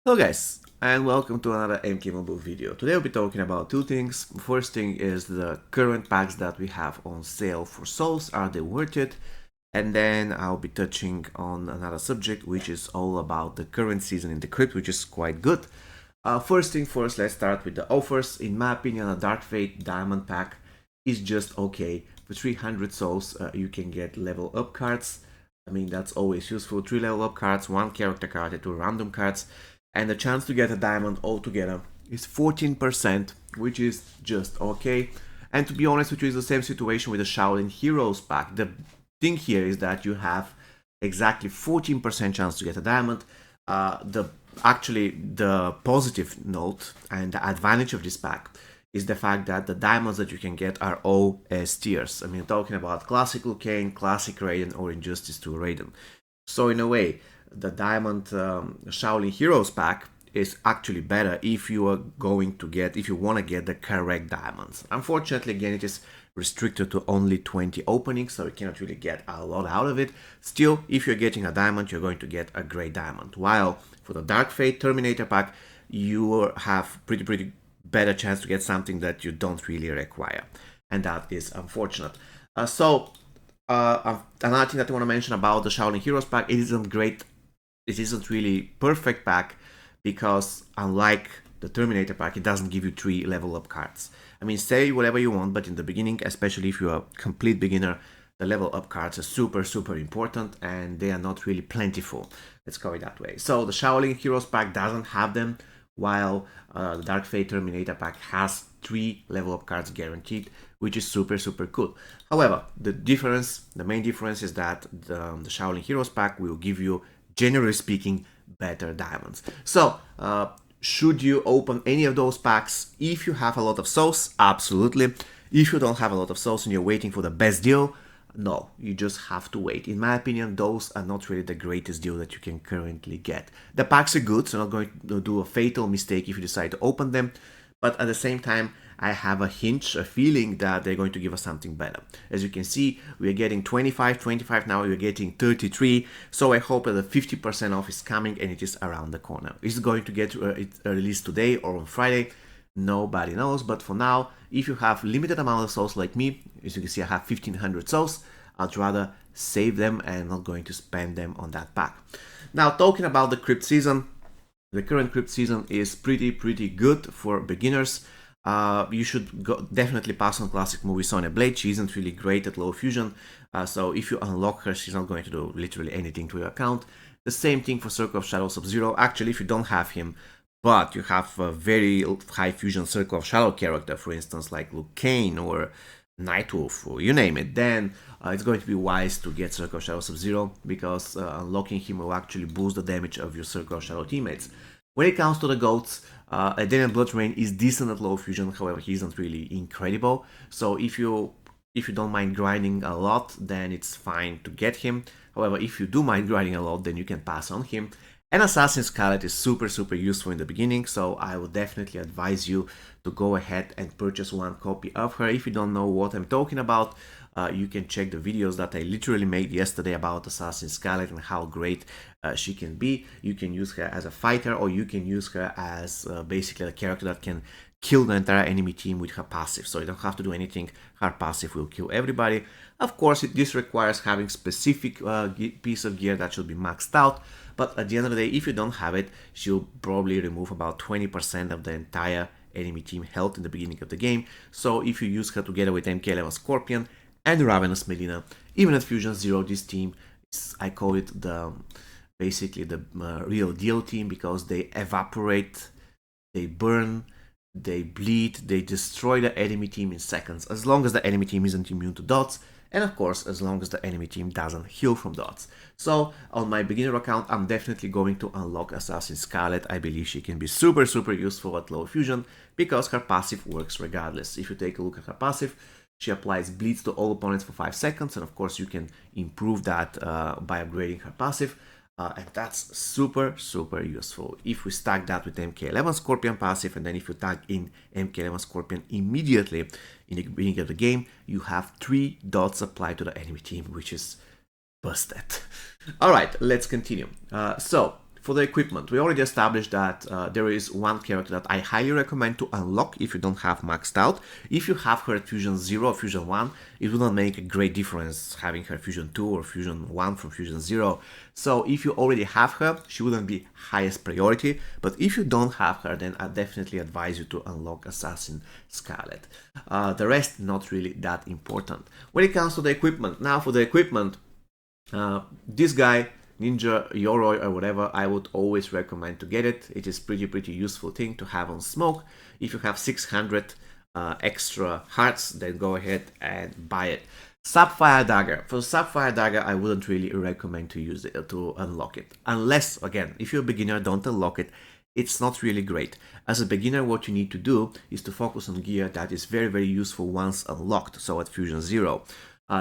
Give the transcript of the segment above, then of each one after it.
Hello guys, and welcome to another MK Mobile video. Today we'll be talking about two things. First thing is the current packs that we have on sale for souls, are they worth it? And then I'll be touching on another subject which is all about the current season in the Krypt, which is quite good. First thing first, let's start with the offers. In my opinion, a Dark Fate Diamond pack is just okay. For 300 souls, you can get level up cards. I mean, that's always useful. 3 level up cards, 1 character card, and 2 random cards. And the chance to get a diamond altogether is 14%, which is just okay. And to be honest with you, it's the same situation with the Shaolin Heroes pack. The thing here is that you have exactly 14% chance to get a diamond. The positive note and the advantage of this pack is the fact that the diamonds that you can get are all S tiers. I mean, talking about Classic Liu Kang, Classic Raiden, or Injustice 2 Raiden. So in a way, the Diamond Shaolin Heroes pack is actually better if you are going to get, if you want to get the correct diamonds. Unfortunately, again, it is restricted to only 20 openings, so you cannot really get a lot out of it. Still, if you're getting a diamond, you're going to get a great diamond. While for the Dark Fate Terminator pack, you have pretty better chance to get something that you don't really require, and that is unfortunate. Another thing that I want to mention about the Shaolin Heroes pack, it isn't great. It isn't really perfect pack because unlike the Terminator pack, it doesn't give you 3 level up cards. I mean, say whatever you want, but in the beginning, especially if you're a complete beginner, the level up cards are super important and they are not really plentiful. Let's call it that way. So the Shaolin Heroes pack doesn't have them, while the Dark Fate Terminator pack has 3 level up cards guaranteed, which is super cool. However, the main difference is that the Shaolin Heroes pack will give you, generally speaking, better diamonds. So should you open any of those packs if you have a lot of souls? Absolutely. If you don't have a lot of souls and you're waiting for the best deal, no, you just have to wait. In my opinion, those are not really the greatest deal that you can currently get. The packs are good, so I'm not going to do a fatal mistake if you decide to open them, but at the same time, I have a feeling that they're going to give us something better. As you can see, we are getting 25, now we're getting 33, so I hope that the 50% off is coming and it is around the corner. Is it going to get released today or on Friday? Nobody knows, but for now, if you have limited amount of souls like me, as you can see I have 1500 souls, I'd rather save them and not going to spend them on that pack. Now, talking about the Krypt season, the current Krypt season is pretty good for beginners. You should definitely pass on classic movie Sonya Blade. She isn't really great at low fusion, so if you unlock her, she's not going to do literally anything to your account. The same thing for Circle of Shadow Sub-Zero. Actually, if you don't have him, but you have a very high fusion Circle of Shadow character, for instance, like Liu Kang or Nightwolf, or you name it, then it's going to be wise to get Circle of Shadow Sub-Zero, because unlocking him will actually boost the damage of your Circle of Shadow teammates. When it comes to the GOATs, Daniel Bloodrain is decent at low fusion, however, he isn't really incredible. So if you don't mind grinding a lot, then it's fine to get him. However, if you do mind grinding a lot, then you can pass on him. And Assassin Scarlet is super useful in the beginning, so I would definitely advise you to go ahead and purchase 1 copy of her. If you don't know what I'm talking about, you can check the videos that I literally made yesterday about Assassin Scarlet and how great she can be. You can use her as a fighter, or you can use her as basically a character that can kill the entire enemy team with her passive, so you don't have to do anything. Her passive will kill everybody. Of course, this requires having specific piece of gear that should be maxed out, but at the end of the day, if you don't have it, she'll probably remove about 20% of the entire enemy team health in the beginning of the game. So if you use her together with MK11 Scorpion and Ravenous Melina, even at Fusion 0, this team, I call it basically the real deal team, because they evaporate, they burn, they bleed, they destroy the enemy team in seconds, as long as the enemy team isn't immune to dots, and of course, as long as the enemy team doesn't heal from dots. So, on my beginner account, I'm definitely going to unlock Assassin Scarlet. I believe she can be super useful at low fusion, because her passive works regardless. If you take a look at her passive, she applies bleeds to all opponents for 5 seconds, and of course you can improve that by upgrading her passive. And that's super useful. If we stack that with MK11 Scorpion passive, and then if you tag in MK11 Scorpion immediately in the beginning of the game, you have 3 dots applied to the enemy team, which is busted. Alright, let's continue. So, For the equipment, we already established that there is one character that I highly recommend to unlock if you don't have maxed out. If you have her at Fusion 0 or Fusion 1, it will not make a great difference having her Fusion 2 or Fusion 1 from Fusion 0. So if you already have her, she wouldn't be highest priority, but if you don't have her, then I definitely advise you to unlock Assassin Scarlet. The rest, not really that important. When it comes to the equipment, now for the equipment, this guy, Ninja Yoroi or whatever, I would always recommend to get it. It is pretty useful thing to have on smoke. If you have 600 extra hearts, then go ahead and buy it. Sapphire Dagger. For Sapphire Dagger, I wouldn't really recommend to use it to unlock it. Unless, again, if you're a beginner, don't unlock it. It's not really great. As a beginner, what you need to do is to focus on gear that is very useful once unlocked, so at Fusion 0.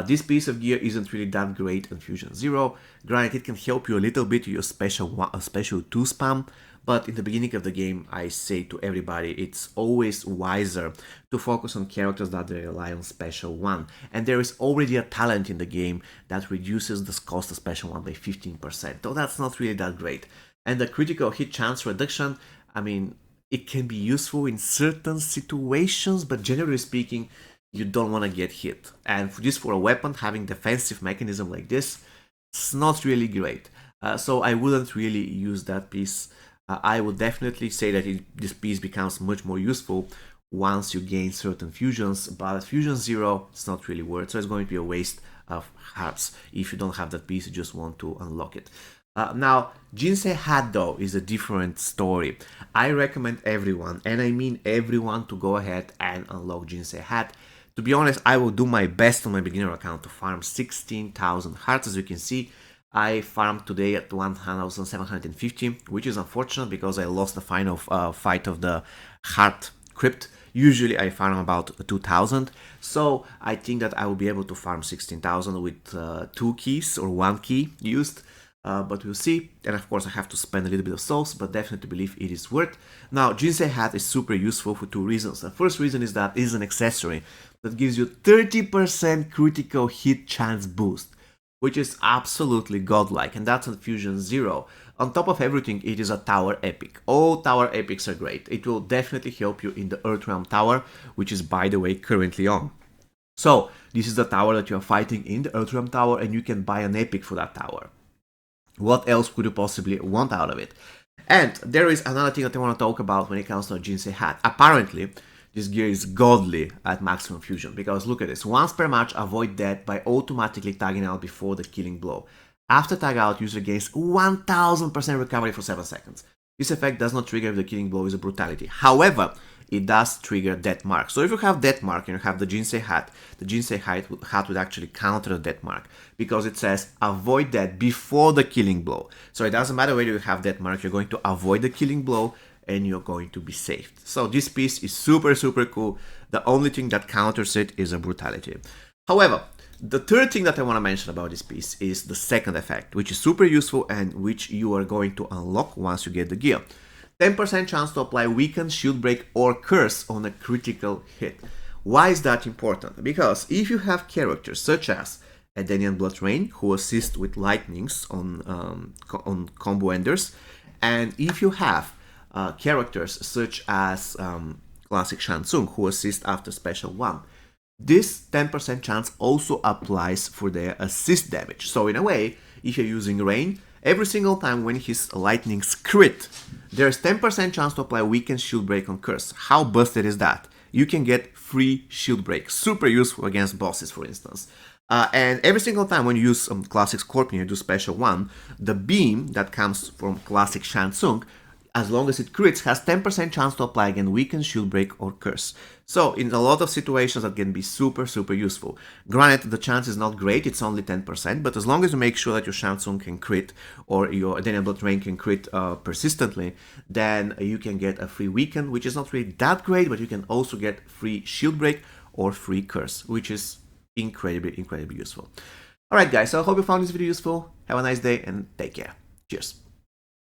This piece of gear isn't really that great in Fusion 0. Granted, it can help you a little bit with your special 2 spam, but in the beginning of the game, I say to everybody, it's always wiser to focus on characters that they rely on special 1. And there is already a talent in the game that reduces the cost of special 1 by 15%, though that's not really that great. And the critical hit chance reduction, I mean, it can be useful in certain situations, but generally speaking, you don't want to get hit. And for a weapon, having defensive mechanism like this, it's not really great. So I wouldn't really use that piece. I would definitely say that this piece becomes much more useful once you gain certain fusions, but at Fusion 0, it's not really worth it. So it's going to be a waste of hearts if you don't have that piece, you just want to unlock it. Now, Jinsei Hat though is a different story. I recommend everyone, and I mean everyone, to go ahead and unlock Jinsei Hat. To be honest, I will do my best on my beginner account to farm 16,000 hearts. As you can see, I farmed today at 1,750, which is unfortunate because I lost the final fight of the heart Krypt. Usually I farm about 2,000, so I think that I will be able to farm 16,000 with 2 keys or 1 key used. But we'll see, and of course I have to spend a little bit of souls, but definitely believe it is worth. Now, Jinsei Hat is super useful for 2 reasons. The first reason is that it is an accessory that gives you 30% critical hit chance boost, which is absolutely godlike, and that's on Fusion 0. On top of everything, it is a tower epic. All tower epics are great. It will definitely help you in the Earthrealm tower, which is, by the way, currently on. So, this is the tower that you are fighting in the Earthrealm tower, and you can buy an epic for that tower. What else could you possibly want out of it? And there is another thing that I want to talk about when it comes to a Jinsei Hat. Apparently, this gear is godly at maximum fusion, because look at this. Once per match, avoid death by automatically tagging out before the killing blow. After tag out, user gains 1000% recovery for 7 seconds. This effect does not trigger if the killing blow is a brutality. However, it does trigger death mark. So if you have death mark and you have the Jinsei Hat would actually counter the death mark, because it says avoid death before the killing blow. So it doesn't matter whether you have death mark, you're going to avoid the killing blow and you're going to be saved. So this piece is super cool. The only thing that counters it is a brutality. However, the third thing that I want to mention about this piece is the second effect, which is super useful and which you are going to unlock once you get the gear. 10% chance to apply Weaken, Shield Break or Curse on a critical hit. Why is that important? Because if you have characters such as Edenian Blood Rain, who assist with lightnings on combo enders, and if you have characters such as Classic Shansung, who assist after Special 1, this 10% chance also applies for their assist damage. So in a way, if you're using Rain, every single time when his lightnings crit, there's 10% chance to apply Weaken, Shield Break on Curse. How busted is that? You can get free Shield Break. Super useful against bosses, for instance. And every single time when you use Classic Scorpion, you do Special 1, the beam that comes from Classic Shansung, as long as it crits, has 10% chance to apply again Weaken, Shield Break or Curse. So in a lot of situations that can be super useful. Granted, the chance is not great, it's only 10%, but as long as you make sure that your Shansung can crit or your Edenian Blood Rain can crit persistently, then you can get a free Weaken, which is not really that great, but you can also get free Shield Break or free Curse, which is incredibly useful. Alright guys, so I hope you found this video useful. Have a nice day and take care. Cheers.